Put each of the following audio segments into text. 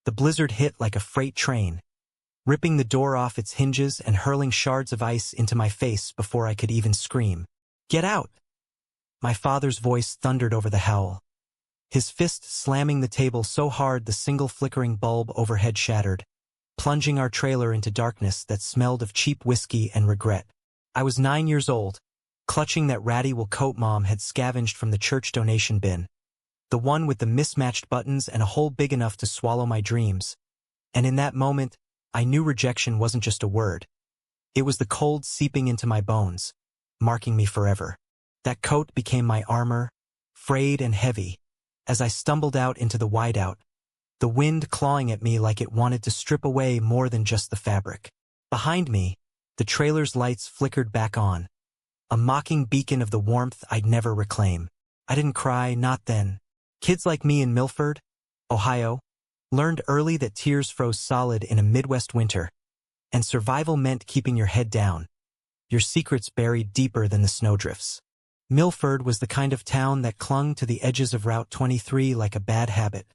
The blizzard hit like a freight train, ripping the door off its hinges and hurling shards of ice into my face before I could even scream. "Get out!" My father's voice thundered over the howl, his fist slamming the table so hard the single flickering bulb overhead shattered, plunging our trailer into darkness that smelled of cheap whiskey and regret. I was 9 years old, clutching that ratty wool coat Mom had scavenged from the church donation bin, the one with the mismatched buttons and a hole big enough to swallow my dreams. And in that moment, I knew rejection wasn't just a word. It was the cold seeping into my bones, marking me forever. That coat became my armor, frayed and heavy, as I stumbled out into the whiteout, the wind clawing at me like it wanted to strip away more than just the fabric. Behind me, the trailer's lights flickered back on, a mocking beacon of the warmth I'd never reclaim. I didn't cry, not then. Kids like me in Milford, Ohio, learned early that tears froze solid in a Midwest winter, and survival meant keeping your head down, your secrets buried deeper than the snowdrifts. Milford was the kind of town that clung to the edges of Route 23 like a bad habit,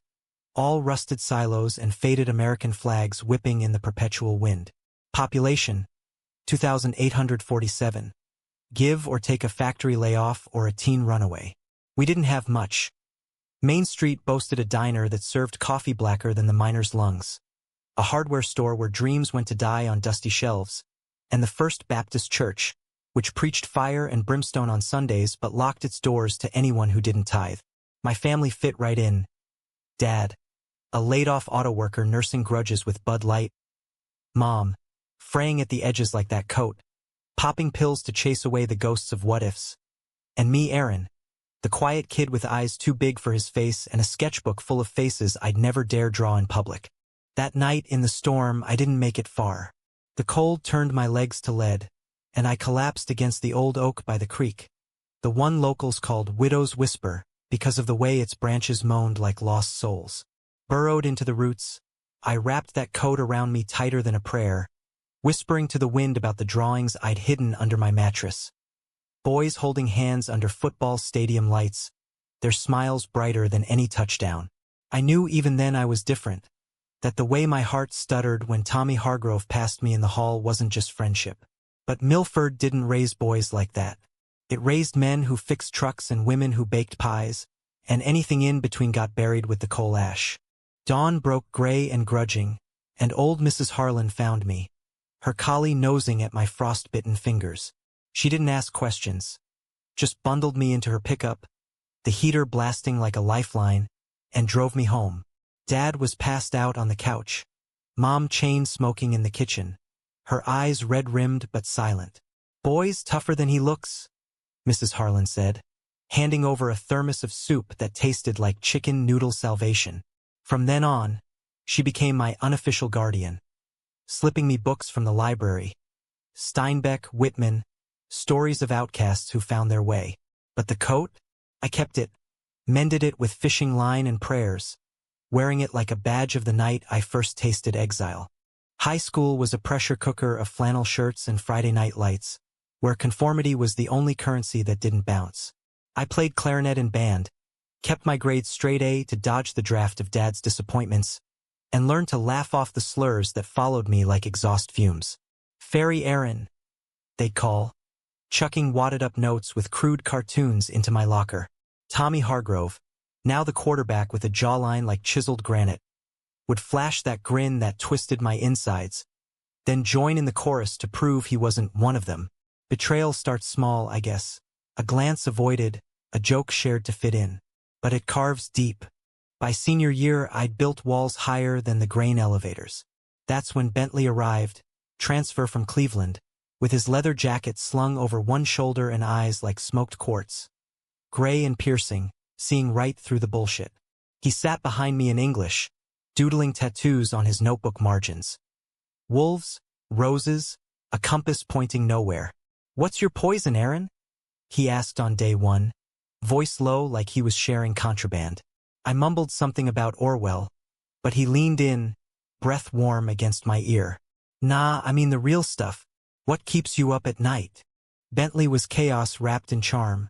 all rusted silos and faded American flags whipping in the perpetual wind. Population, 2,847. Give or take a factory layoff or a teen runaway. We didn't have much. Main Street boasted a diner that served coffee blacker than the miner's lungs, a hardware store where dreams went to die on dusty shelves, and the First Baptist Church, which preached fire and brimstone on Sundays but locked its doors to anyone who didn't tithe. My family fit right in. Dad, a laid-off auto worker nursing grudges with Bud Light. Mom, fraying at the edges like that coat, popping pills to chase away the ghosts of what-ifs. And me, Aaron, the quiet kid with eyes too big for his face and a sketchbook full of faces I'd never dare draw in public. That night in the storm, I didn't make it far. The cold turned my legs to lead, and I collapsed against the old oak by the creek, the one locals called Widow's Whisper because of the way its branches moaned like lost souls. Burrowed into the roots, I wrapped that coat around me tighter than a prayer, whispering to the wind about the drawings I'd hidden under my mattress. Boys holding hands under football stadium lights, their smiles brighter than any touchdown. I knew even then I was different, that the way my heart stuttered when Tommy Hargrove passed me in the hall wasn't just friendship. But Milford didn't raise boys like that. It raised men who fixed trucks and women who baked pies, and anything in between got buried with the coal ash. Dawn broke gray and grudging, and old Mrs. Harlan found me, her collie nosing at my frostbitten fingers. She didn't ask questions, just bundled me into her pickup, the heater blasting like a lifeline, and drove me home. Dad was passed out on the couch, Mom chain-smoking in the kitchen, her eyes red-rimmed but silent. "Boy's tougher than he looks," Mrs. Harlan said, handing over a thermos of soup that tasted like chicken noodle salvation. From then on, she became my unofficial guardian, slipping me books from the library. Steinbeck, Whitman, stories of outcasts who found their way. But the coat? I kept it, mended it with fishing line and prayers, wearing it like a badge of the night I first tasted exile. High school was a pressure cooker of flannel shirts and Friday night lights, where conformity was the only currency that didn't bounce. I played clarinet in band, kept my grades straight A to dodge the draft of Dad's disappointments, and learned to laugh off the slurs that followed me like exhaust fumes. "Fairy Aaron," they'd call, chucking wadded-up notes with crude cartoons into my locker. Tommy Hargrove, now the quarterback with a jawline like chiseled granite, would flash that grin that twisted my insides, then join in the chorus to prove he wasn't one of them. Betrayal starts small, I guess. A glance avoided, a joke shared to fit in. But it carves deep. By senior year, I'd built walls higher than the grain elevators. That's when Bentley arrived, transfer from Cleveland, with his leather jacket slung over one shoulder and eyes like smoked quartz. Gray and piercing, seeing right through the bullshit. He sat behind me in English, doodling tattoos on his notebook margins. Wolves, roses, a compass pointing nowhere. "What's your poison, Aaron?" he asked on day one, voice low like he was sharing contraband. I mumbled something about Orwell, but he leaned in, breath warm against my ear. "Nah, I mean the real stuff. What keeps you up at night?" Bentley was chaos wrapped in charm,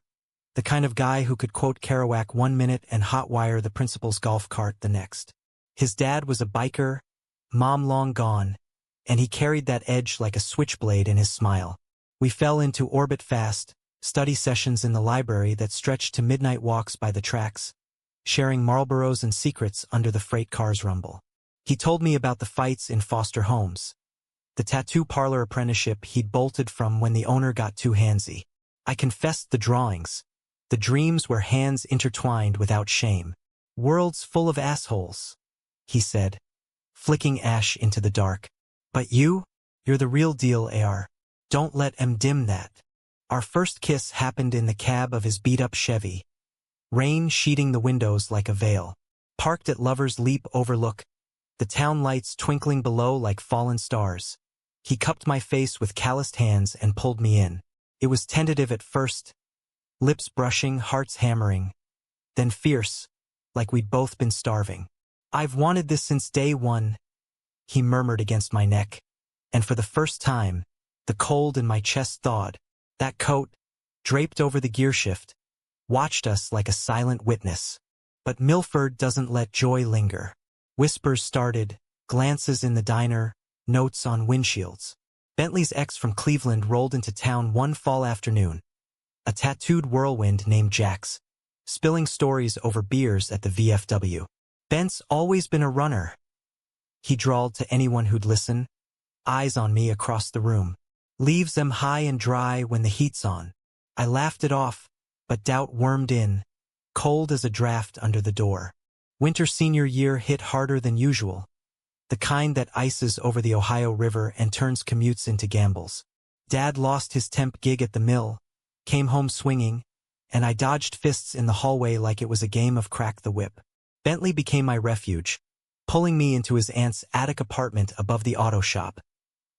the kind of guy who could quote Kerouac 1 minute and hotwire the principal's golf cart the next. His dad was a biker, mom long gone, and he carried that edge like a switchblade in his smile. We fell into orbit fast, study sessions in the library that stretched to midnight walks by the tracks, sharing Marlboros and secrets under the freight car's rumble. He told me about the fights in foster homes, the tattoo parlor apprenticeship he'd bolted from when the owner got too handsy. I confessed the drawings, the dreams where hands intertwined without shame. Worlds full of assholes, he said, flicking ash into the dark. But you're the real deal, AR. Don't let em dim that. Our first kiss happened in the cab of his beat-up Chevy, rain sheeting the windows like a veil. Parked at Lover's Leap Overlook, the town lights twinkling below like fallen stars. He cupped my face with calloused hands and pulled me in. It was tentative at first, lips brushing, hearts hammering, then fierce, like we'd both been starving. I've wanted this since day one, he murmured against my neck, and for the first time, the cold in my chest thawed. That coat, draped over the gearshift, watched us like a silent witness. But Milford doesn't let joy linger. Whispers started, glances in the diner, notes on windshields. Bentley's ex from Cleveland rolled into town one fall afternoon, a tattooed whirlwind named Jax, spilling stories over beers at the VFW. Bent's always been a runner, he drawled to anyone who'd listen, eyes on me across the room. Leaves them high and dry when the heat's on. I laughed it off, but doubt wormed in, cold as a draft under the door. Winter senior year hit harder than usual, the kind that ices over the Ohio River and turns commutes into gambles. Dad lost his temp gig at the mill, came home swinging, and I dodged fists in the hallway like it was a game of crack the whip. Bentley became my refuge, pulling me into his aunt's attic apartment above the auto shop,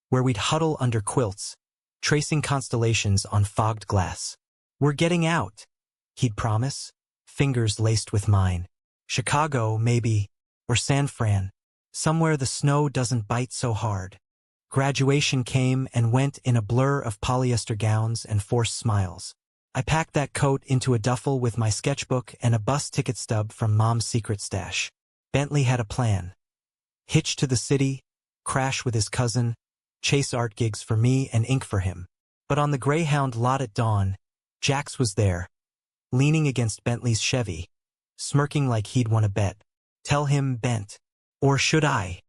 where we'd huddle under quilts, tracing constellations on fogged glass. We're getting out, he'd promise, fingers laced with mine. Chicago, maybe, or San Fran, somewhere the snow doesn't bite so hard. Graduation came and went in a blur of polyester gowns and forced smiles. I packed that coat into a duffel with my sketchbook and a bus ticket stub from Mom's secret stash. Bentley had a plan. Hitch to the city, crash with his cousin, chase art gigs for me and ink for him. But on the Greyhound lot at dawn, Jax was there, leaning against Bentley's Chevy, smirking like he'd won a bet. Tell him, Bent. Or should I?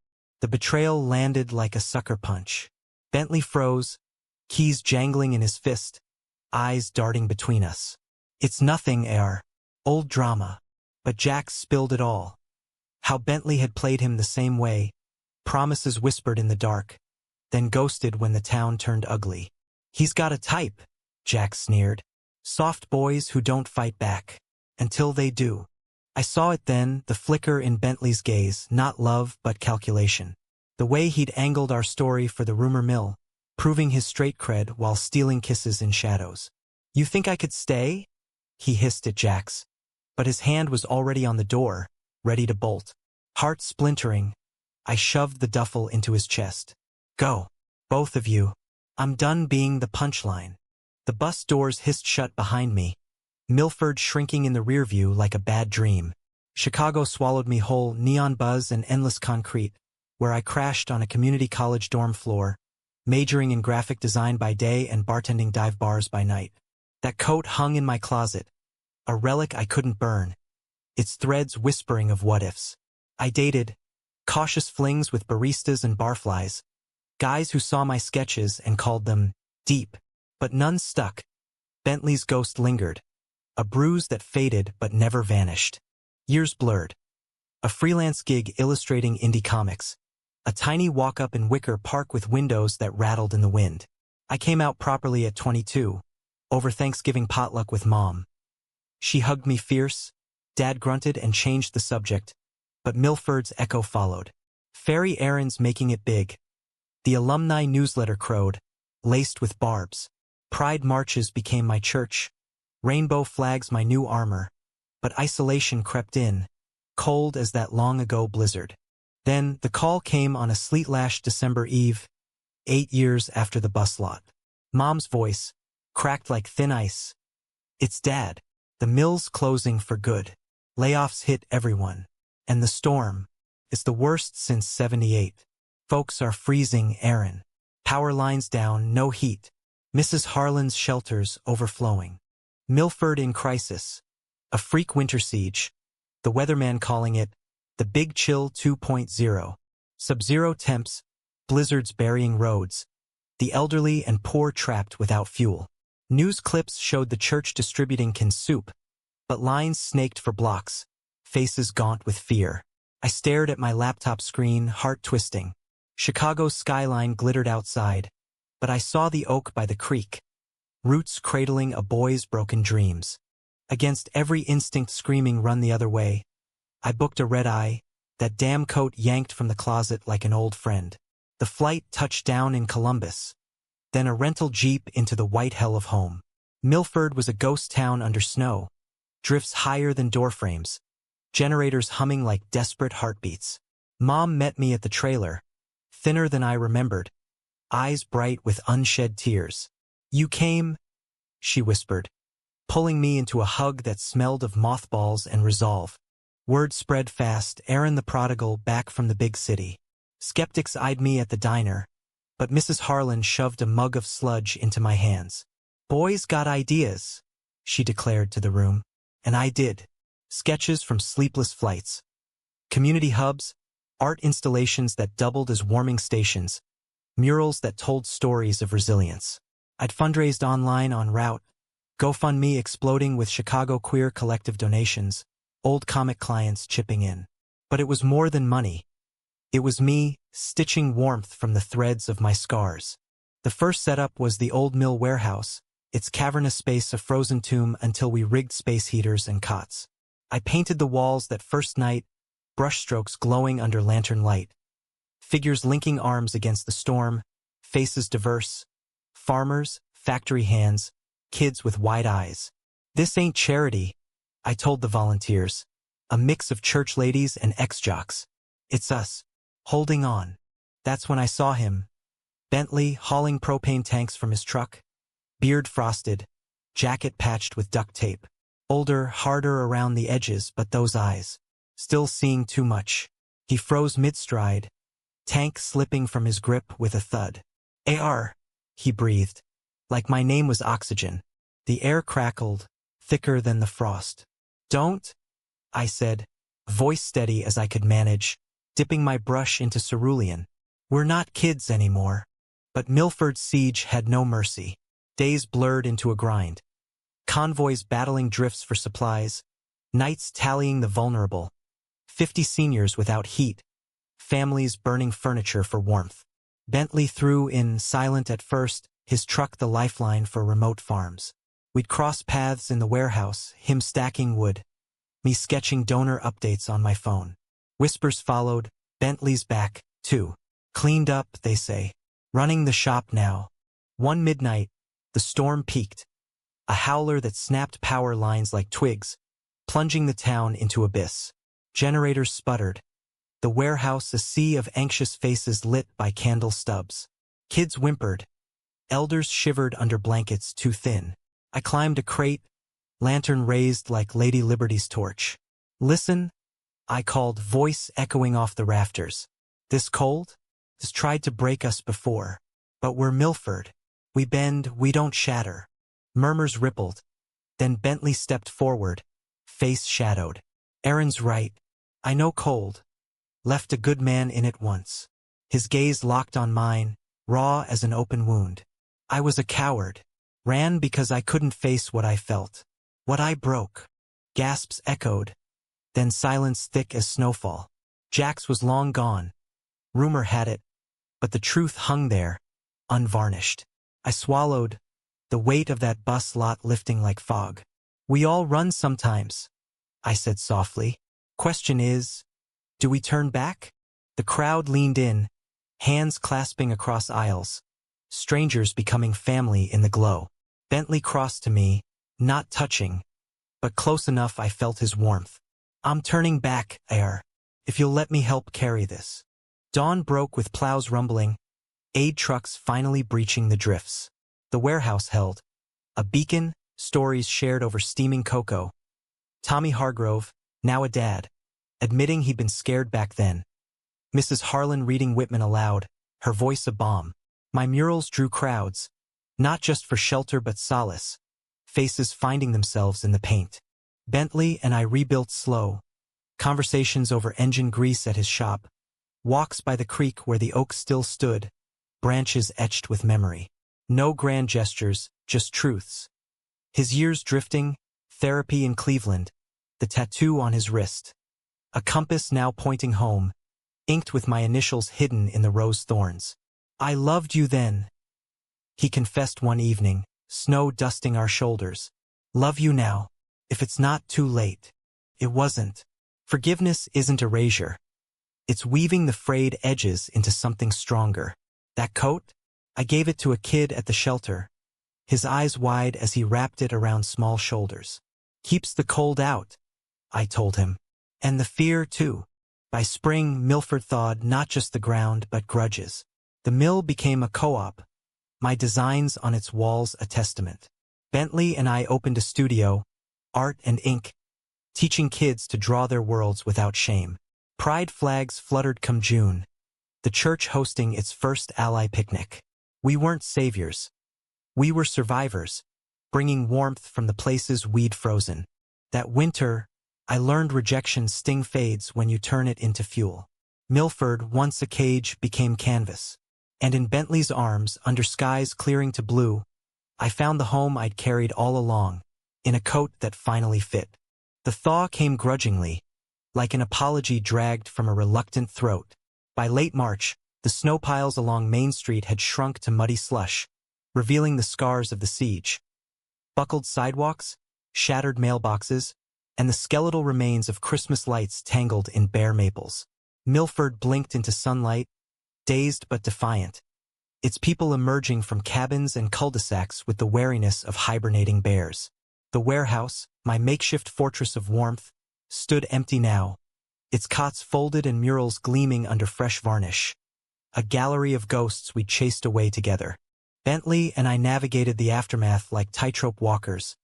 The betrayal landed like a sucker punch. Bentley froze, keys jangling in his fist, eyes darting between us. It's nothing, AR. Old drama. But Jax spilled it all. How Bentley had played him the same way, promises whispered in the dark, then ghosted when the town turned ugly. He's got a type, Jax sneered. Soft boys who don't fight back. Until they do. I saw it then, the flicker in Bentley's gaze, not love but calculation. The way he'd angled our story for the rumor mill, proving his straight cred while stealing kisses in shadows. You think I could stay? He hissed at Jax. But his hand was already on the door, ready to bolt. Heart splintering, I shoved the duffel into his chest. Go, both of you. I'm done being the punchline. The bus doors hissed shut behind me, Milford shrinking in the rear view like a bad dream. Chicago swallowed me whole, neon buzz and endless concrete, where I crashed on a community college dorm floor, majoring in graphic design by day and bartending dive bars by night. That coat hung in my closet, a relic I couldn't burn, its threads whispering of what-ifs. I dated, cautious flings with baristas and barflies, guys who saw my sketches and called them deep, but none stuck. Bentley's ghost lingered, a bruise that faded but never vanished. Years blurred. A freelance gig illustrating indie comics, a tiny walk-up in Wicker Park with windows that rattled in the wind. I came out properly at 22, over Thanksgiving potluck with Mom. She hugged me fierce, Dad grunted and changed the subject, but Milford's echo followed. Ferry errands making it big. The alumni newsletter crowed, laced with barbs. Pride marches became my church, rainbow flags my new armor, but isolation crept in, cold as that long-ago blizzard. Then the call came on a sleet-lashed December eve, 8 years after the bus lot. Mom's voice, cracked like thin ice. It's Dad. The mill's closing for good. Layoffs hit everyone. And the storm, It's the worst since '78. Folks are freezing, Aaron. Power lines down, no heat. Mrs. Harlan's shelters overflowing. Milford in crisis. A freak winter siege. The weatherman calling it the Big Chill 2.0. Sub-zero temps, blizzards burying roads. The elderly and poor trapped without fuel. News clips showed the church distributing canned soup, but lines snaked for blocks, faces gaunt with fear. I stared at my laptop screen, heart twisting. Chicago's skyline glittered outside, but I saw the oak by the creek, roots cradling a boy's broken dreams. Against every instinct screaming run the other way, I booked a red-eye, that damn coat yanked from the closet like an old friend. The flight touched down in Columbus, then a rental jeep into the white hell of home. Milford was a ghost town under snow, drifts higher than doorframes, generators humming like desperate heartbeats. Mom met me at the trailer, thinner than I remembered, eyes bright with unshed tears. "You came," she whispered, pulling me into a hug that smelled of mothballs and resolve. Word spread fast, Aaron the prodigal back from the big city. Skeptics eyed me at the diner, but Mrs. Harlan shoved a mug of sludge into my hands. "Boys got ideas," she declared to the room. And I did. Sketches from sleepless flights. Community hubs, art installations that doubled as warming stations, murals that told stories of resilience. I'd fundraised online en route, GoFundMe exploding with Chicago queer collective donations, old comic clients chipping in. But it was more than money. It was me, stitching warmth from the threads of my scars. The first setup was the old mill warehouse, its cavernous space a frozen tomb until we rigged space heaters and cots. I painted the walls that first night, brushstrokes glowing under lantern light. Figures linking arms against the storm, faces diverse. Farmers, factory hands, kids with wide eyes. "This ain't charity," I told the volunteers. A mix of church ladies and ex-jocks. "It's us. Holding on." That's when I saw him. Bentley hauling propane tanks from his truck. Beard frosted, jacket patched with duct tape. Older, harder around the edges, but those eyes. Still seeing too much. He froze mid-stride, tank slipping from his grip with a thud. "AR," he breathed, like my name was oxygen. The air crackled, thicker than the frost. "Don't," I said, voice steady as I could manage, dipping my brush into cerulean. "We're not kids anymore." But Milford's siege had no mercy. Days blurred into a grind. Convoys battling drifts for supplies, nights tallying the vulnerable. 50 seniors without heat, families burning furniture for warmth. Bentley threw in, silent at first, his truck the lifeline for remote farms. We'd cross paths in the warehouse, him stacking wood, me sketching donor updates on my phone. Whispers followed, Bentley's back, too. Cleaned up, they say. Running the shop now. One midnight, the storm peaked. A howler that snapped power lines like twigs, plunging the town into abyss. Generators sputtered. The warehouse a sea of anxious faces lit by candle stubs. Kids whimpered. Elders shivered under blankets too thin. I climbed a crate, lantern raised like Lady Liberty's torch. "Listen," I called, voice echoing off the rafters. "This cold? This tried to break us before. But we're Milford. We bend, we don't shatter." Murmurs rippled. Then Bentley stepped forward, face shadowed. "Aaron's right. I know cold. Left a good man in it once." His gaze locked on mine, raw as an open wound. I was a coward. Ran because I couldn't face what I felt. What I broke. Gasps echoed. Then silence thick as snowfall. Jax was long gone. Rumor had it. But the truth hung there, unvarnished. I swallowed, the weight of that bus lot lifting like fog. "We all run sometimes," I said softly. "Question is, do we turn back?" The crowd leaned in, hands clasping across aisles. Strangers becoming family in the glow. Bentley crossed to me, not touching, but close enough I felt his warmth. "I'm turning back, Air, if you'll let me help carry this." Dawn broke with plows rumbling, aid trucks finally breaching the drifts. The warehouse held. A beacon, stories shared over steaming cocoa. Tommy Hargrove, now a dad, admitting he'd been scared back then. Mrs. Harlan reading Whitman aloud, her voice a balm. My murals drew crowds, not just for shelter but solace, faces finding themselves in the paint. Bentley and I rebuilt slow, conversations over engine grease at his shop, walks by the creek where the oak still stood, branches etched with memory. No grand gestures, just truths. His years drifting, therapy in Cleveland, the tattoo on his wrist. A compass now pointing home, inked with my initials hidden in the rose thorns. I loved you then, he confessed one evening, snow dusting our shoulders. Love you now, if it's not too late. It wasn't. Forgiveness isn't erasure. It's weaving the frayed edges into something stronger. That coat? I gave it to a kid at the shelter, his eyes wide as he wrapped it around small shoulders. Keeps the cold out, I told him. And the fear, too. By spring, Milford thawed not just the ground but grudges. The mill became a co-op, my designs on its walls a testament. Bentley and I opened a studio, art and ink, teaching kids to draw their worlds without shame. Pride flags fluttered come June, the church hosting its first ally picnic. We weren't saviors. We were survivors, bringing warmth from the places we'd frozen. That winter, I learned rejection's sting fades when you turn it into fuel. Milford, once a cage, became canvas. And in Bentley's arms, under skies clearing to blue, I found the home I'd carried all along, in a coat that finally fit. The thaw came grudgingly, like an apology dragged from a reluctant throat. By late March, the snow piles along Main Street had shrunk to muddy slush, revealing the scars of the siege. Buckled sidewalks, shattered mailboxes, and the skeletal remains of Christmas lights tangled in bare maples. Milford blinked into sunlight, dazed but defiant, its people emerging from cabins and cul-de-sacs with the wariness of hibernating bears. The warehouse, my makeshift fortress of warmth, stood empty now, its cots folded and murals gleaming under fresh varnish. A gallery of ghosts we chased away together. Bentley and I navigated the aftermath like tightrope walkers,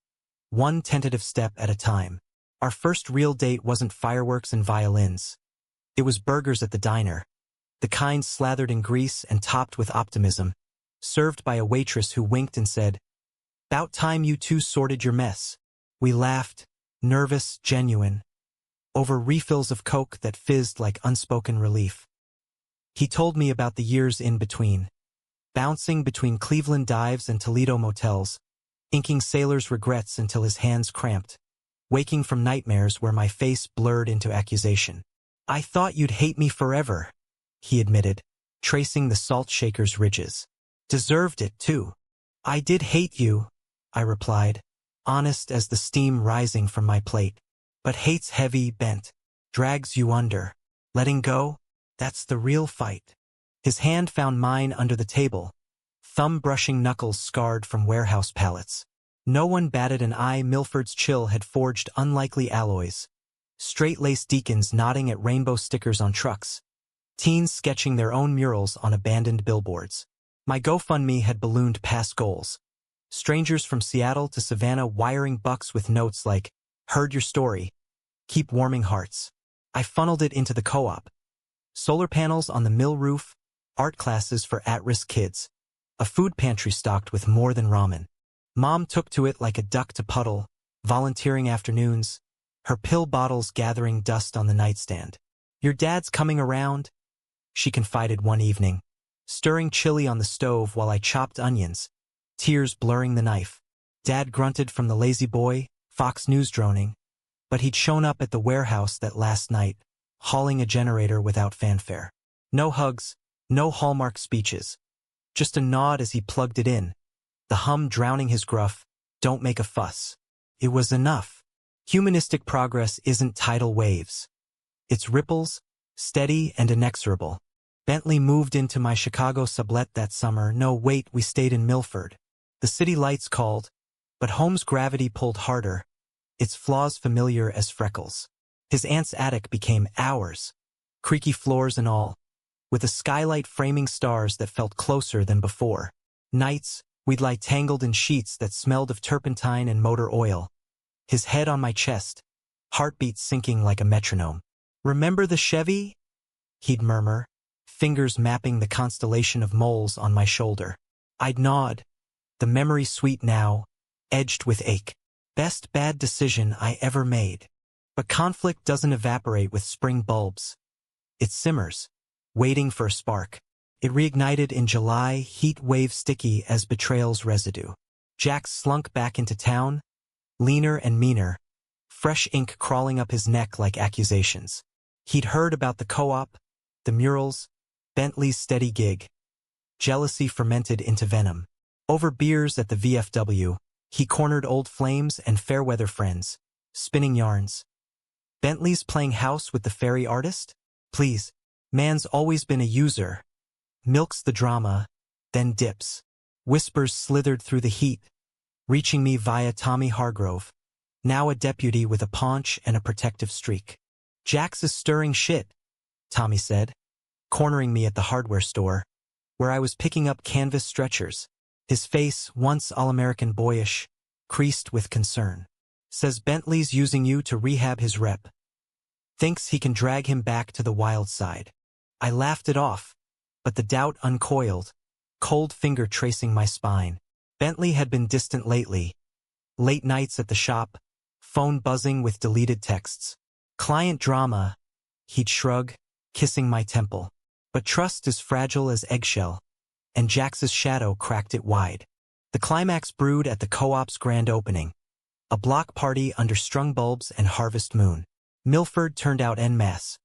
one tentative step at a time. Our first real date wasn't fireworks and violins. It was burgers at the diner, the kind slathered in grease and topped with optimism, served by a waitress who winked and said, "'Bout time you two sorted your mess." We laughed, nervous, genuine, over refills of Coke that fizzed like unspoken relief. He told me about the years in between, bouncing between Cleveland dives and Toledo motels, inking sailors' regrets until his hands cramped, waking from nightmares where my face blurred into accusation. "I thought you'd hate me forever," he admitted, tracing the salt shaker's ridges. "Deserved it, too." "I did hate you," I replied, honest as the steam rising from my plate. "But hate's heavy, bent, drags you under. Letting go? That's the real fight." His hand found mine under the table, thumb brushing knuckles scarred from warehouse pallets. No one batted an eye. Milford's chill had forged unlikely alloys. Straight-laced deacons nodding at rainbow stickers on trucks. Teens sketching their own murals on abandoned billboards. My GoFundMe had ballooned past goals. Strangers from Seattle to Savannah wiring bucks with notes like, "Heard your story. Keep warming hearts." I funneled it into the co-op. Solar panels on the mill roof, art classes for at-risk kids, a food pantry stocked with more than ramen. Mom took to it like a duck to puddle, volunteering afternoons, her pill bottles gathering dust on the nightstand. "Your dad's coming around," she confided one evening, stirring chili on the stove while I chopped onions, tears blurring the knife. Dad grunted from the lazy boy, Fox News droning, but he'd shown up at the warehouse that last night, hauling a generator without fanfare. No hugs, no Hallmark speeches, just a nod as he plugged it in, the hum drowning his gruff, "Don't make a fuss." It was enough. Humanistic progress isn't tidal waves. It's ripples, steady and inexorable. Bentley moved into my Chicago sublet that summer. No, wait, we stayed in Milford. The city lights called, but home's gravity pulled harder, its flaws familiar as freckles. His aunt's attic became ours, creaky floors and all, with a skylight framing stars that felt closer than before. Nights, we'd lie tangled in sheets that smelled of turpentine and motor oil. His head on my chest, heartbeat syncing like a metronome. "Remember the Chevy?" he'd murmur, fingers mapping the constellation of moles on my shoulder. I'd nod, the memory sweet now, edged with ache. Best bad decision I ever made. But conflict doesn't evaporate with spring bulbs. It simmers, waiting for a spark. It reignited in July, heat wave sticky as betrayal's residue. Jax slunk back into town, leaner and meaner, fresh ink crawling up his neck like accusations. He'd heard about the co-op, the murals, Bentley's steady gig. Jealousy fermented into venom. Over beers at the VFW, he cornered old flames and fair-weather friends, spinning yarns. Bentley's playing house with the fairy artist? Please. Man's always been a user. Milks the drama, then dips. Whispers slithered through the heat, reaching me via Tommy Hargrove, now a deputy with a paunch and a protective streak. Jax is stirring shit, Tommy said, cornering me at the hardware store, where I was picking up canvas stretchers. His face, once all-American boyish, creased with concern. Says Bentley's using you to rehab his rep. Thinks he can drag him back to the wild side. I laughed it off, but the doubt uncoiled, cold finger tracing my spine. Bentley had been distant lately. Late nights at the shop, phone buzzing with deleted texts. Client drama, he'd shrug, kissing my temple. But trust is fragile as eggshell, and Jax's shadow cracked it wide. The climax brewed at the co-op's grand opening. A block party under strung bulbs and harvest moon. Milford turned out en masse.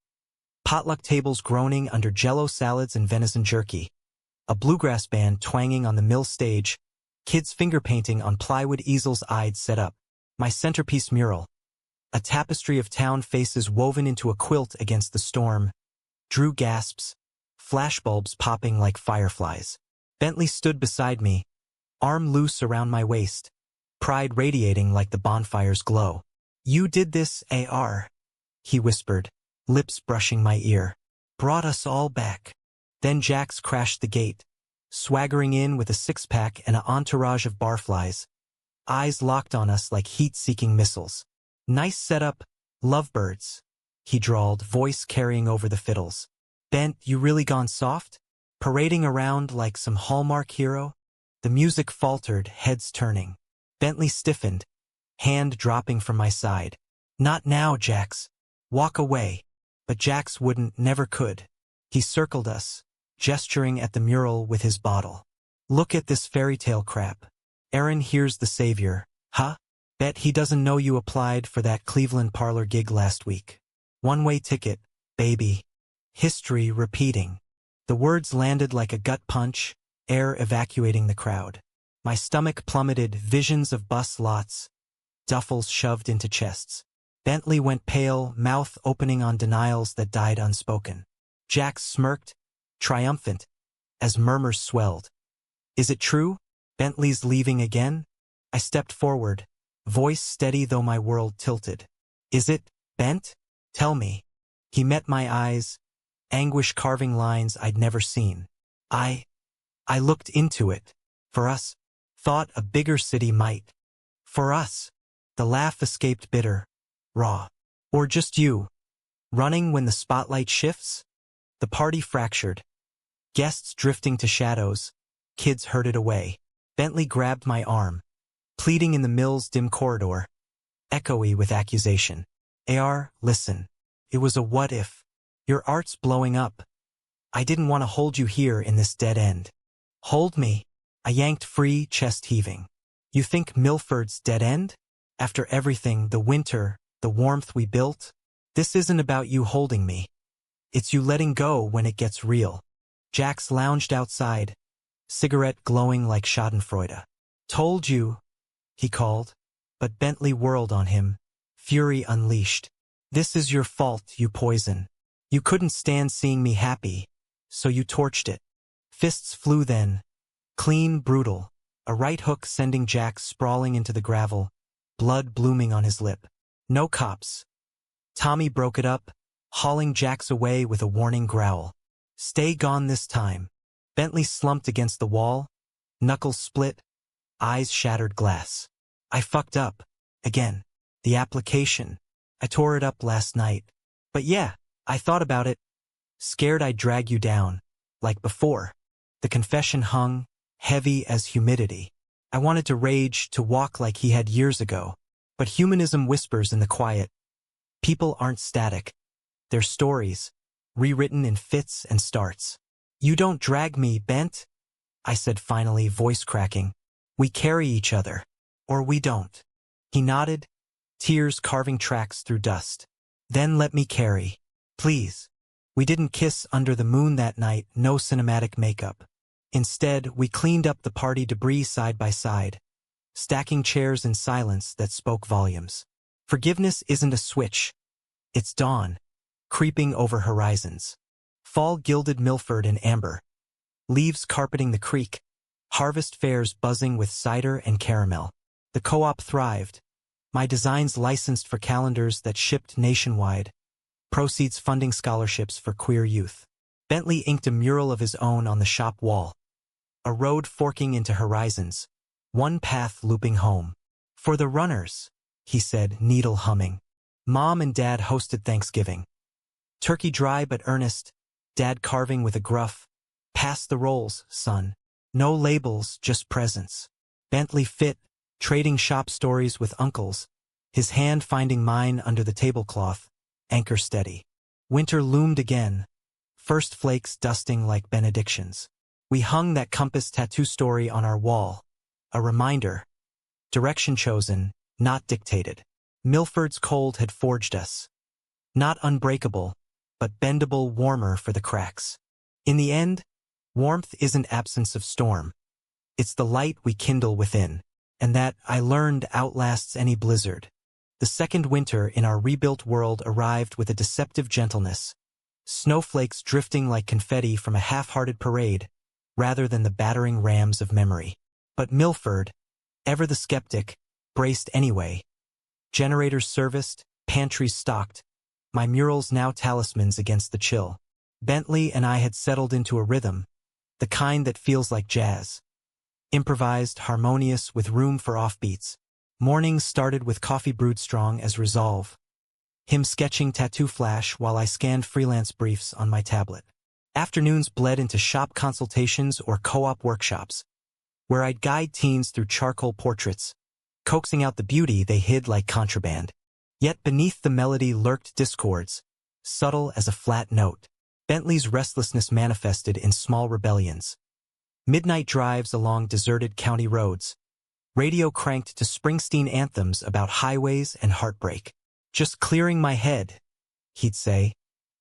Potluck tables groaning under jello salads and venison jerky. A bluegrass band twanging on the mill stage. Kids finger painting on plywood easels I'd set up. My centerpiece mural. A tapestry of town faces woven into a quilt against the storm. Drew gasps, flashbulbs popping like fireflies. Bentley stood beside me, arm loose around my waist, pride radiating like the bonfire's glow. You did this, AR, he whispered, lips brushing my ear. Brought us all back. Then Jax crashed the gate, swaggering in with a six-pack and an entourage of barflies. Eyes locked on us like heat-seeking missiles. Nice setup, lovebirds, he drawled, voice carrying over the fiddles. Bent, you really gone soft? Parading around like some Hallmark hero? The music faltered, heads turning. Bentley stiffened, hand dropping from my side. Not now, Jax. Walk away. But Jax wouldn't, never could. He circled us, gesturing at the mural with his bottle. Look at this fairy tale crap. Aaron here's the savior. Huh? Bet he doesn't know you applied for that Cleveland parlor gig last week. One-way ticket, baby. History repeating. The words landed like a gut punch, air evacuating the crowd. My stomach plummeted, visions of bus lots, duffels shoved into chests. Bentley went pale, mouth opening on denials that died unspoken. Jax smirked, triumphant, as murmurs swelled. Is it true? Bentley's leaving again? I stepped forward, voice steady though my world tilted. Is it, Bent? Tell me. He met my eyes, anguish carving lines I'd never seen. I looked into it. For us. Thought a bigger city might. For us. The laugh escaped bitter, raw. Or just you. Running when the spotlight shifts? The party fractured. Guests drifting to shadows. Kids herded away. Bentley grabbed my arm, pleading in the mill's dim corridor, echoey with accusation. AR, listen. It was a what if. Your art's blowing up. I didn't want to hold you here in this dead end. Hold me. I yanked free, chest heaving. You think Milford's dead end? After everything, the winter, the warmth we built? This isn't about you holding me. It's you letting go when it gets real. Jax lounged outside, cigarette glowing like schadenfreude. Told you, he called, but Bentley whirled on him, fury unleashed. This is your fault, you poison. You couldn't stand seeing me happy, so you torched it. Fists flew then, clean, brutal, a right hook sending Jax sprawling into the gravel, blood blooming on his lip. No cops. Tommy broke it up, hauling Jax away with a warning growl. Stay gone this time. Bentley slumped against the wall, knuckles split, eyes shattered glass. I fucked up. Again. The application. I tore it up last night. But yeah, I thought about it. scared I'd drag you down. Like before. The confession hung, heavy as humidity. I wanted to rage, to walk like he had years ago. But humanism whispers in the quiet. People aren't static. They're stories, rewritten in fits and starts. You don't drag me, Bent, I said finally, voice cracking. We carry each other. Or we don't. He nodded, tears carving tracks through dust. Then let me carry. Please. We didn't kiss under the moon that night, no cinematic makeup. Instead, we cleaned up the party debris side by side, stacking chairs in silence that spoke volumes. Forgiveness isn't a switch. It's dawn, creeping over horizons. Fall gilded Milford in amber, leaves carpeting the creek, harvest fairs buzzing with cider and caramel. The co-op thrived, my designs licensed for calendars that shipped nationwide, proceeds funding scholarships for queer youth. Bentley inked a mural of his own on the shop wall, a road forking into horizons, one path looping home. For the runners, he said, needle humming. Mom and Dad hosted Thanksgiving. Turkey dry but earnest, Dad carving with a gruff, pass the rolls, son. No labels, just presents. Bentley fit, trading shop stories with uncles, his hand finding mine under the tablecloth, anchor steady. Winter loomed again, first flakes dusting like benedictions. We hung that compass tattoo story on our wall, a reminder. Direction chosen, not dictated. Milford's cold had forged us. Not unbreakable, but bendable, warmer for the cracks. In the end, warmth isn't absence of storm. It's the light we kindle within, and that, I learned, outlasts any blizzard. The second winter in our rebuilt world arrived with a deceptive gentleness, snowflakes drifting like confetti from a half-hearted parade, rather than the battering rams of memory. But Milford, ever the skeptic, braced anyway. Generators serviced, pantries stocked, my murals now talismans against the chill. Bentley and I had settled into a rhythm, the kind that feels like jazz. Improvised, harmonious, with room for offbeats. Mornings started with coffee brewed strong as resolve. Him sketching tattoo flash while I scanned freelance briefs on my tablet. Afternoons bled into shop consultations or co-op workshops, where I'd guide teens through charcoal portraits, coaxing out the beauty they hid like contraband. Yet beneath the melody lurked discords, subtle as a flat note. Bentley's restlessness manifested in small rebellions. Midnight drives along deserted county roads, radio cranked to Springsteen anthems about highways and heartbreak. Just clearing my head, he'd say,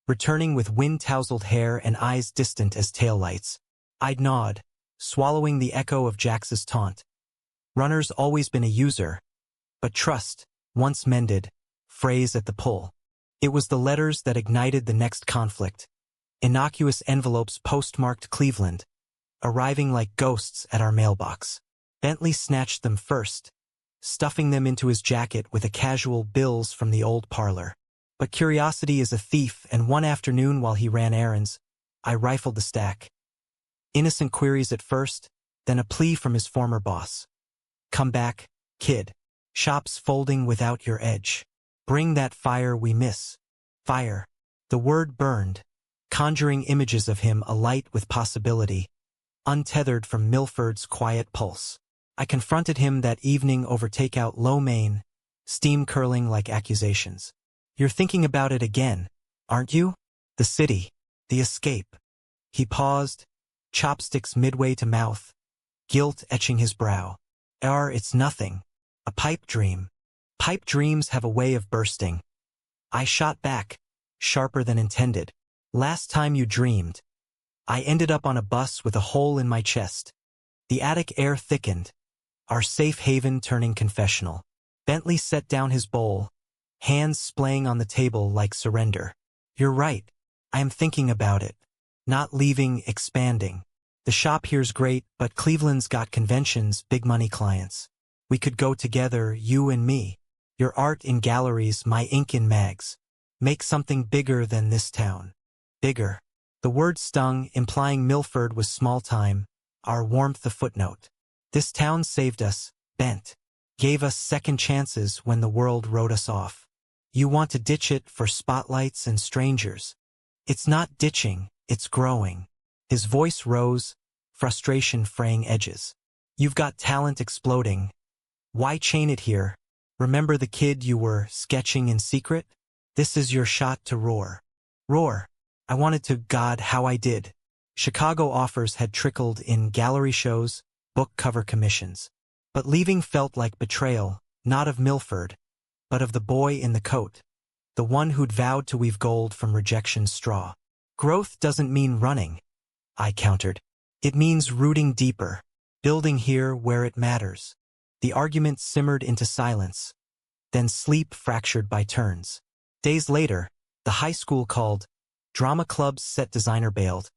returning with wind-tousled hair and eyes distant as taillights. I'd nod, swallowing the echo of Jax's taunt. Runner's always been a user, but trust, once mended, phrase at the pull. It was the letters that ignited the next conflict. Innocuous envelopes postmarked Cleveland, arriving like ghosts at our mailbox. Bentley snatched them first, stuffing them into his jacket with a casual bills from the old parlor. But curiosity is a thief, and one afternoon while he ran errands, I rifled the stack. Innocent queries at first, then a plea from his former boss. Come back, kid. Shops folding without your edge. Bring that fire we miss. Fire. The word burned, conjuring images of him alight with possibility, untethered from Milford's quiet pulse. I confronted him that evening over takeout lo mein, steam curling like accusations. You're thinking about it again, aren't you? The city, the escape. He paused, chopsticks midway to mouth, guilt etching his brow. It's nothing. A pipe dream. Pipe dreams have a way of bursting. I shot back, sharper than intended. Last time you dreamed, I ended up on a bus with a hole in my chest. The attic air thickened, our safe haven turning confessional. Bentley set down his bowl, hands splaying on the table like surrender. You're right. I am thinking about it. Not leaving, expanding. The shop here's great, but Cleveland's got conventions, big money clients. We could go together, you and me. Your art in galleries, my ink in mags. Make something bigger than this town. Bigger. The word stung, implying Milford was small time, our warmth a footnote. This town saved us, Bent. Gave us second chances when the world wrote us off. You want to ditch it for spotlights and strangers. It's not ditching, it's growing. His voice rose, frustration fraying edges. You've got talent exploding. Why chain it here? Remember the kid you were sketching in secret? This is your shot to roar. Roar. I wanted to, God, how I did. Chicago offers had trickled in gallery shows, book cover commissions. But leaving felt like betrayal, not of Milford, but of the boy in the coat. The one who'd vowed to weave gold from rejection's straw. Growth doesn't mean running, I countered. It means rooting deeper, building here where it matters. The argument simmered into silence, then sleep fractured by turns. Days later, the high school called. Drama club's set designer bailed.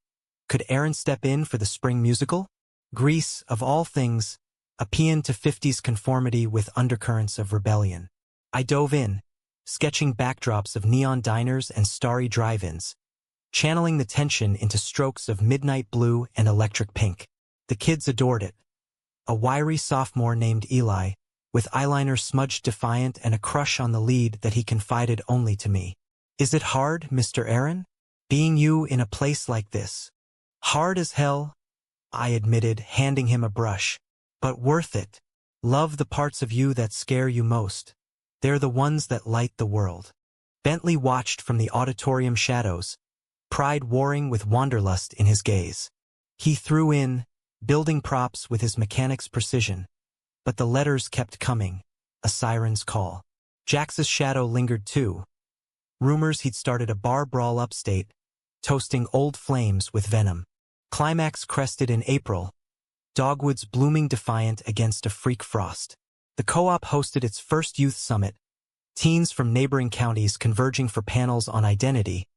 Could Aaron step in for the spring musical? Grease, of all things, a paean to 50s conformity with undercurrents of rebellion. I dove in, sketching backdrops of neon diners and starry drive-ins, channeling the tension into strokes of midnight blue and electric pink. The kids adored it. A wiry sophomore named Eli, with eyeliner smudged defiant and a crush on the lead that he confided only to me. Is it hard, Mr. Aaron? Being you in a place like this? Hard as hell, I admitted, handing him a brush. But worth it. Love the parts of you that scare you most. They're the ones that light the world. Bentley watched from the auditorium shadows, pride warring with wanderlust in his gaze. He threw in, building props with his mechanic's precision. But the letters kept coming, a siren's call. Jax's shadow lingered too. Rumors he'd started a bar brawl upstate, toasting old flames with venom. Climax crested in April, dogwoods blooming defiant against a freak frost. The co-op hosted its first youth summit, teens from neighboring counties converging for panels on identity,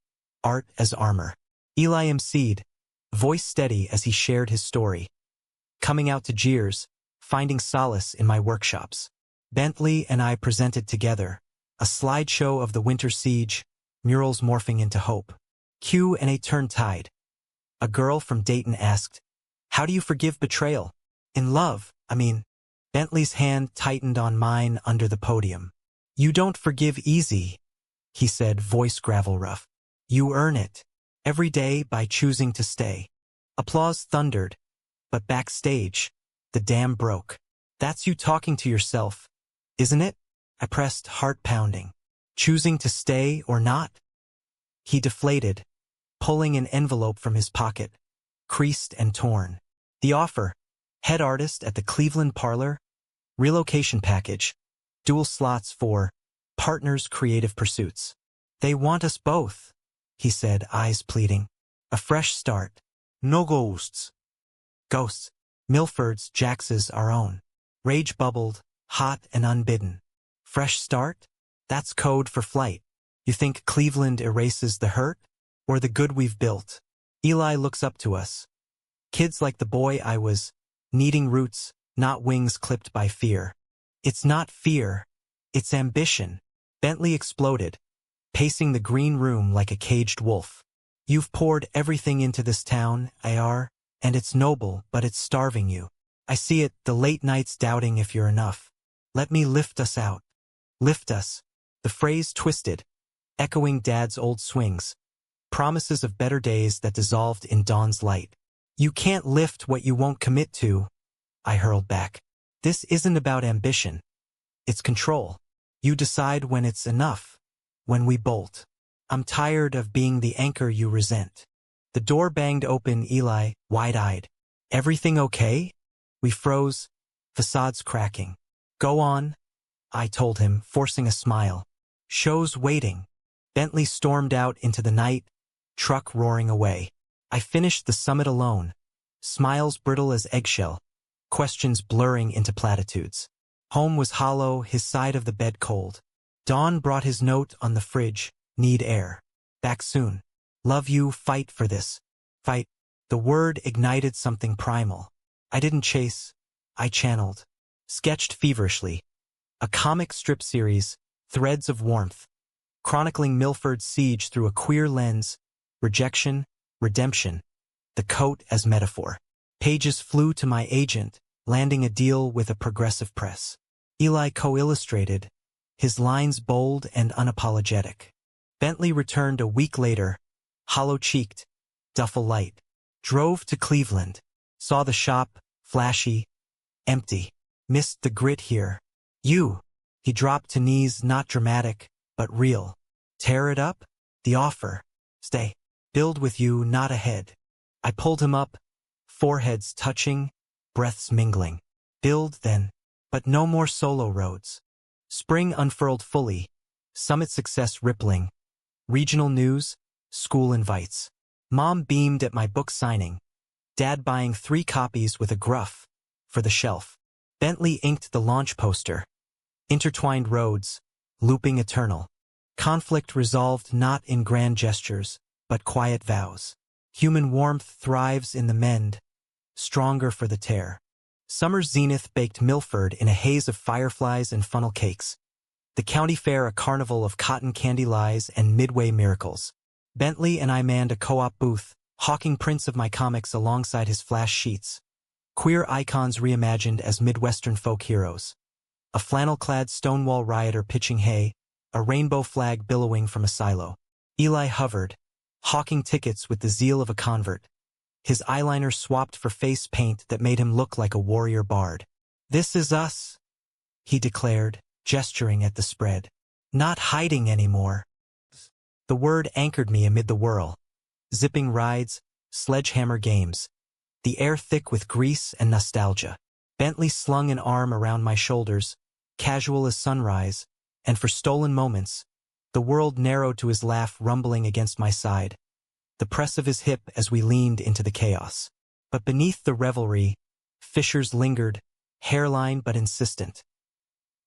art as armor. Eli emceed, voice steady as he shared his story. Coming out to jeers, finding solace in my workshops. Bentley and I presented together, a slideshow of the winter siege, murals morphing into hope. Q&A turned tide. A girl from Dayton asked, "How do you forgive betrayal? In love, I mean." Bentley's hand tightened on mine under the podium. "You don't forgive easy," he said, voice gravel rough. "You earn it, every day by choosing to stay." Applause thundered, but backstage, the dam broke. "That's you talking to yourself, isn't it?" I pressed, heart pounding. "Choosing to stay or not?" He deflated, pulling an envelope from his pocket, creased and torn. The offer, head artist at the Cleveland Parlor, relocation package, dual slots for partners' creative pursuits. "They want us both," he said, eyes pleading. "A fresh start. No ghosts." Ghosts. Milford's, Jax's, our own. Rage bubbled, hot and unbidden. Fresh start? That's code for flight. You think Cleveland erases the hurt? Or the good we've built? Eli looks up to us. Kids like the boy I was, needing roots, not wings clipped by fear. It's not fear. It's ambition. Bentley exploded, pacing the green room like a caged wolf. "You've poured everything into this town, AR, and it's noble, but it's starving you. I see it, the late nights doubting if you're enough. Let me lift us out. Lift us." The phrase twisted, echoing Dad's old swings. Promises of better days that dissolved in dawn's light. "You can't lift what you won't commit to," I hurled back. "This isn't about ambition. It's control. You decide when it's enough, when we bolt. I'm tired of being the anchor you resent." The door banged open, Eli, wide-eyed. "Everything okay?" We froze, facades cracking. "Go on," I told him, forcing a smile. "Show's waiting." Bentley stormed out into the night, truck roaring away. I finished the summit alone, smiles brittle as eggshell, questions blurring into platitudes. Home was hollow, his side of the bed cold. Dawn brought his note on the fridge, "Need air. Back soon. Love you, fight for this. Fight." The word ignited something primal. I didn't chase, I channeled. Sketched feverishly. A comic strip series, threads of warmth, chronicling Milford's siege through a queer lens, rejection, redemption, the coat as metaphor. Pages flew to my agent, landing a deal with a progressive press. Eli co-illustrated, his lines bold and unapologetic. Bentley returned a week later, hollow-cheeked, duffel light. Drove to Cleveland. Saw the shop, flashy, empty. Missed the grit here. You. He dropped to knees, not dramatic, but real. Tear it up? The offer. Stay. Build with you, not ahead. I pulled him up, foreheads touching, breaths mingling. Build, then. But no more solo roads. Spring unfurled fully, summit success rippling. Regional news, school invites. Mom beamed at my book signing. Dad buying 3 copies with a gruff for the shelf. Bentley inked the launch poster. Intertwined roads, looping eternal. Conflict resolved not in grand gestures, but quiet vows. Human warmth thrives in the mend, stronger for the tear. Summer's zenith baked Milford in a haze of fireflies and funnel cakes. The county fair a carnival of cotton candy lies and midway miracles. Bentley and I manned a co-op booth, hawking prints of my comics alongside his flash sheets. Queer icons reimagined as Midwestern folk heroes. A flannel-clad Stonewall rioter pitching hay, a rainbow flag billowing from a silo. Eli hovered, hawking tickets with the zeal of a convert. His eyeliner swapped for face paint that made him look like a warrior bard. "This is us," he declared, gesturing at the spread. "Not hiding anymore." The word anchored me amid the whirl. Zipping rides, sledgehammer games. The air thick with grease and nostalgia. Bentley slung an arm around my shoulders, casual as sunrise, and for stolen moments, the world narrowed to his laugh rumbling against my side. The press of his hip as we leaned into the chaos. But beneath the revelry, fissures lingered, hairline but insistent.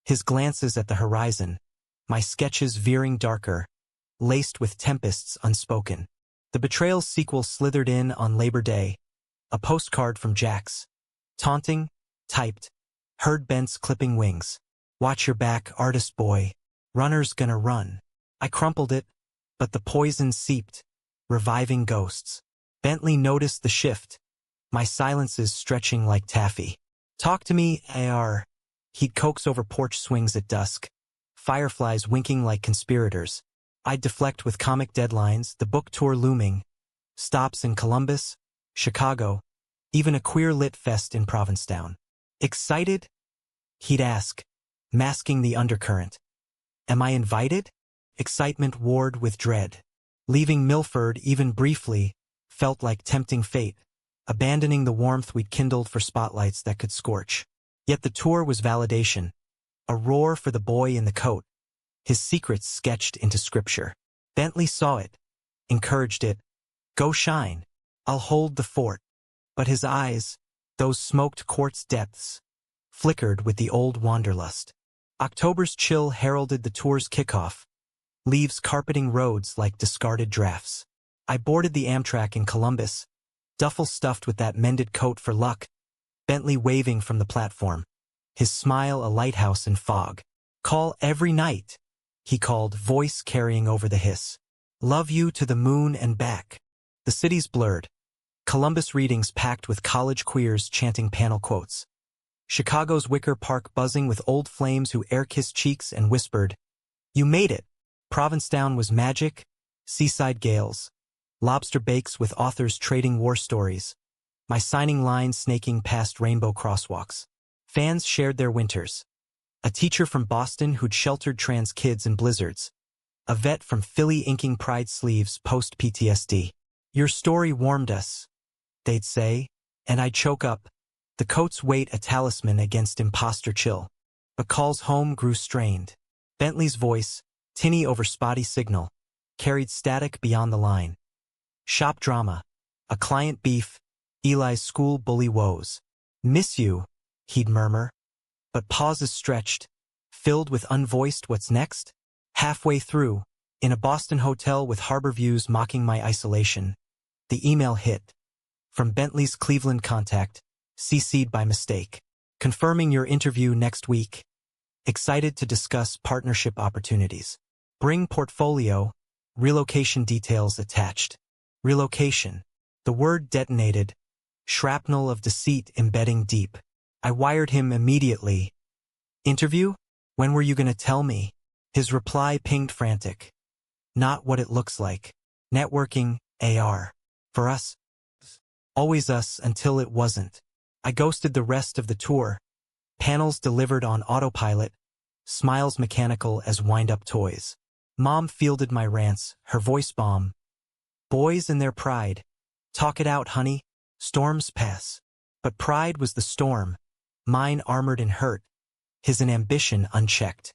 His glances at the horizon, my sketches veering darker, laced with tempests unspoken. The Betrayal sequel slithered in on Labor Day, a postcard from Jax. Taunting, typed, heard Bent's clipping wings. "Watch your back, artist boy. Runner's gonna run." I crumpled it, but the poison seeped, reviving ghosts. Bentley noticed the shift, my silences stretching like taffy. "Talk to me, AR." He'd coax over porch swings at dusk, fireflies winking like conspirators. I'd deflect with comic deadlines, the book tour looming, stops in Columbus, Chicago, even a queer lit fest in Provincetown. "Excited?" he'd ask, masking the undercurrent. "Am I invited?" Excitement warred with dread. Leaving Milford, even briefly, felt like tempting fate, abandoning the warmth we'd kindled for spotlights that could scorch. Yet the tour was validation, a roar for the boy in the coat, his secrets sketched into scripture. Bentley saw it, encouraged it. "Go shine. I'll hold the fort." But his eyes, those smoked quartz depths, flickered with the old wanderlust. October's chill heralded the tour's kickoff, leaves carpeting roads like discarded drafts. I boarded the Amtrak in Columbus, duffel stuffed with that mended coat for luck, Bentley waving from the platform, his smile a lighthouse in fog. "Call every night," he called, voice carrying over the hiss. "Love you to the moon and back." The city's blurred. Columbus readings packed with college queers chanting panel quotes. Chicago's Wicker Park buzzing with old flames who air-kissed cheeks and whispered, "You made it." Provincetown was magic, seaside gales, lobster bakes with authors trading war stories, my signing line snaking past rainbow crosswalks. Fans shared their winters. A teacher from Boston who'd sheltered trans kids in blizzards. A vet from Philly inking pride sleeves post-PTSD. "Your story warmed us," they'd say, and I'd choke up, the coat's weight a talisman against imposter chill. But calls home grew strained. Bentley's voice, tinny over spotty signal, carried static beyond the line. Shop drama, a client beef, Eli's school bully woes. "Miss you," he'd murmur. But pauses stretched, filled with unvoiced what's next. Halfway through, in a Boston hotel with harbor views mocking my isolation, the email hit. From Bentley's Cleveland contact, CC'd by mistake. "Confirming your interview next week. Excited to discuss partnership opportunities. Bring portfolio, relocation details attached." Relocation. The word detonated, shrapnel of deceit embedding deep. I wired him immediately. "Interview? When were you gonna tell me?" His reply pinged frantic. "Not what it looks like. Networking, AR. For us. Always us until it wasn't. I ghosted the rest of the tour. Panels delivered on autopilot. Smiles mechanical as wind-up toys. Mom fielded my rants, her voice bomb. Boys and their pride. Talk it out, honey. Storms pass. But pride was the storm. Mine armored and hurt. His an ambition unchecked.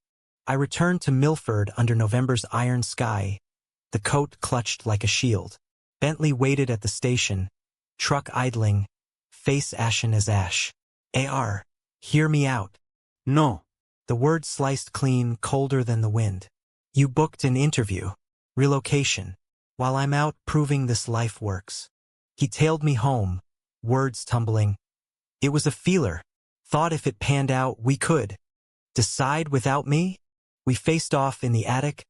I returned to Milford under November's iron sky. The coat clutched like a shield. Bentley waited at the station. Truck idling. Face ashen as ash. AR. Hear me out. No. The word sliced clean, colder than the wind. You booked an interview. Relocation. While I'm out proving this life works. He tailed me home. Words tumbling. It was a feeler. Thought if it panned out, we could. Decide without me? We faced off in the attic.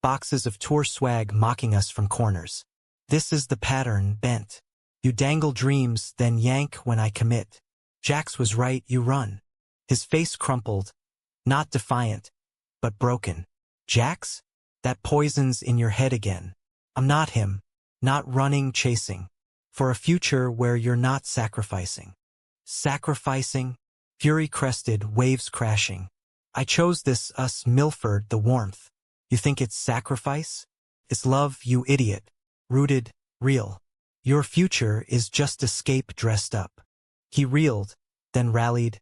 Boxes of tour swag mocking us from corners. This is the pattern, bent. You dangle dreams, then yank when I commit. Jax was right, you run. His face crumpled. Not defiant, but broken. Jax? That poison's in your head again. I'm not him. Not running, chasing. For a future where you're not sacrificing. Sacrificing? Fury crested, waves crashing. I chose this, us, Milford, the warmth. You think it's sacrifice? It's love, you idiot. Rooted, real. Your future is just escape dressed up. He reeled, then rallied.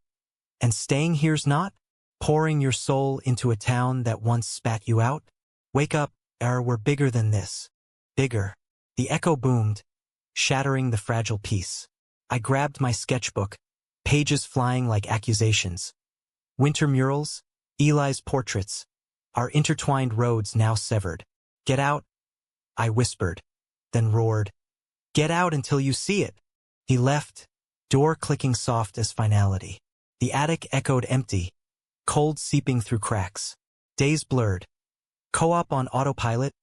And staying here's not? Pouring your soul into a town that once spat you out? Wake up, we're bigger than this. Bigger. The echo boomed, shattering the fragile peace. I grabbed my sketchbook, pages flying like accusations. Winter murals, Eli's portraits, our intertwined roads now severed. Get out, I whispered, then roared. Get out until you see it. He left, door clicking soft as finality. The attic echoed empty, cold seeping through cracks. Days blurred. Co-op on autopilot,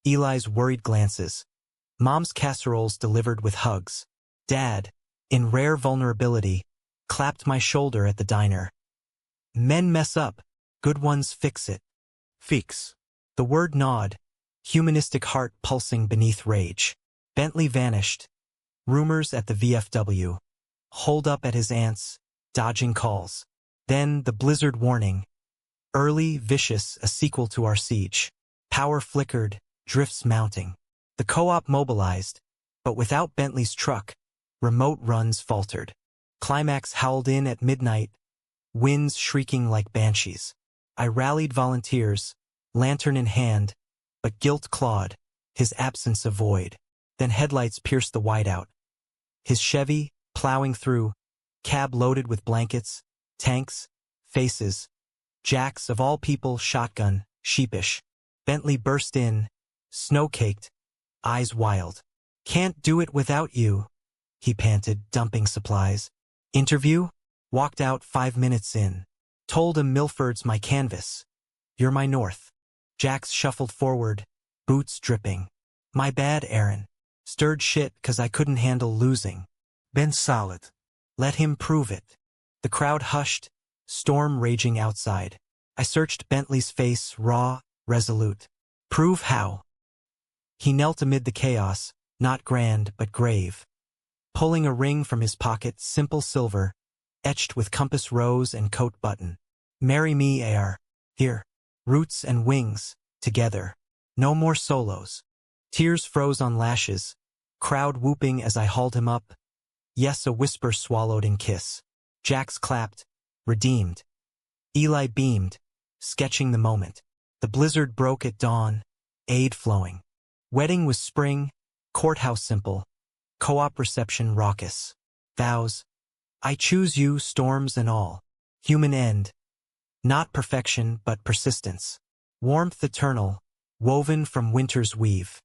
Eli's worried glances. Mom's casseroles delivered with hugs. Dad, in rare vulnerability, clapped my shoulder at the diner. Men mess up, good ones fix it. Fix. The word gnawed, humanistic heart pulsing beneath rage. Bentley vanished. Rumors at the VFW. Holed up at his aunt's, dodging calls. Then the blizzard warning. Early, vicious, a sequel to our siege. Power flickered, drifts mounting. The co-op mobilized, but without Bentley's truck, remote runs faltered. Climax howled in at midnight, winds shrieking like banshees. I rallied volunteers, lantern in hand, but guilt clawed, his absence a void. Then headlights pierced the whiteout. His Chevy, plowing through, cab loaded with blankets, tanks, faces. Jax, of all people, shotgun, sheepish. Bentley burst in, snow-caked, eyes wild. Can't do it without you, he panted, dumping supplies. Interview? Walked out 5 minutes in. Told him Milford's my canvas. You're my north. Jax shuffled forward, boots dripping. My bad, Aaron. Stirred shit 'cause I couldn't handle losing. Been solid. Let him prove it. The crowd hushed, storm raging outside. I searched Bentley's face, raw, resolute. Prove how. He knelt amid the chaos, not grand but grave. Pulling a ring from his pocket, simple silver, etched with compass rose and coat button. Marry me, AR. Here. Roots and wings, together. No more solos. Tears froze on lashes, crowd whooping as I hauled him up. Yes, a whisper swallowed in kiss. Jax clapped, redeemed. Eli beamed, sketching the moment. The blizzard broke at dawn, aid flowing. Wedding was spring, courthouse simple. Co-op reception raucous. Vows. I choose you, storms and all. Human end. Not perfection, but persistence. Warmth eternal, woven from winter's weave.